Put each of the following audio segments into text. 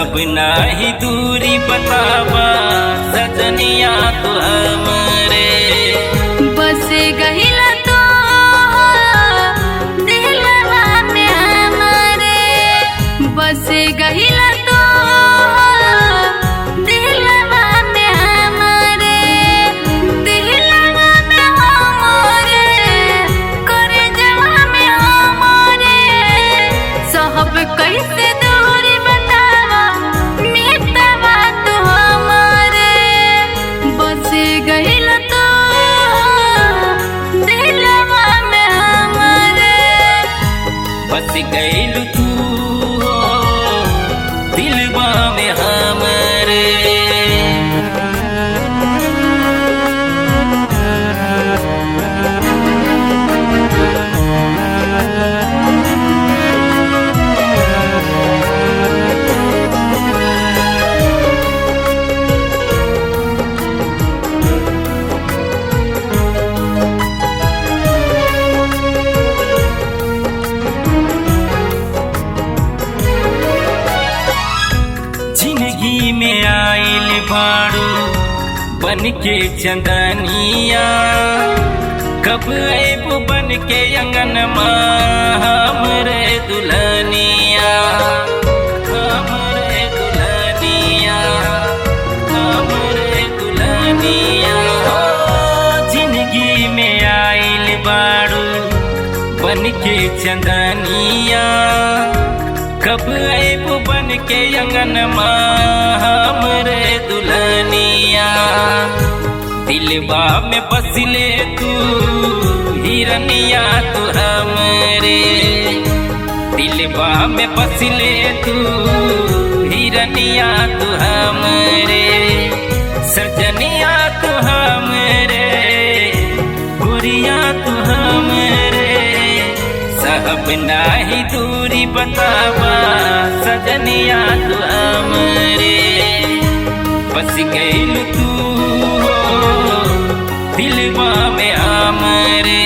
सहब नाही दूरी बतावा सजनिया तो हमरे बस गहिला तो दिलवा में हमारे बस गहिला तो दिलवा में हमारे दिलवा में हमारे करे जवा में हमारे सहब कैसे दूरी बतावा मितवा तो हमारे बस गहिला तो दिलवा में हमारे बस गइलू तू दिलवा में हमरे जिंदगी में आइल बाड़ू बन के चंदनिया कब आएबू बन के अंगन हमरे दुल्हनिया हमरे दुल्हनिया हमरे दुल्हनिया जिंदगी में आइल बाड़ू बन के चंदनिया कब आएबू बन के अंगन हमरे दुल्हनिया दिलवा में बसले तू हिरनिया तू हमरे दिलवा में बसले तू हिरनिया तू हमरे सजनिया तू हमरे गुड़िया तू हमरे सहब नाही दूरी बतावा सजनिया तू हमरे बस गइलू तू दिलवा में हमरे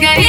गई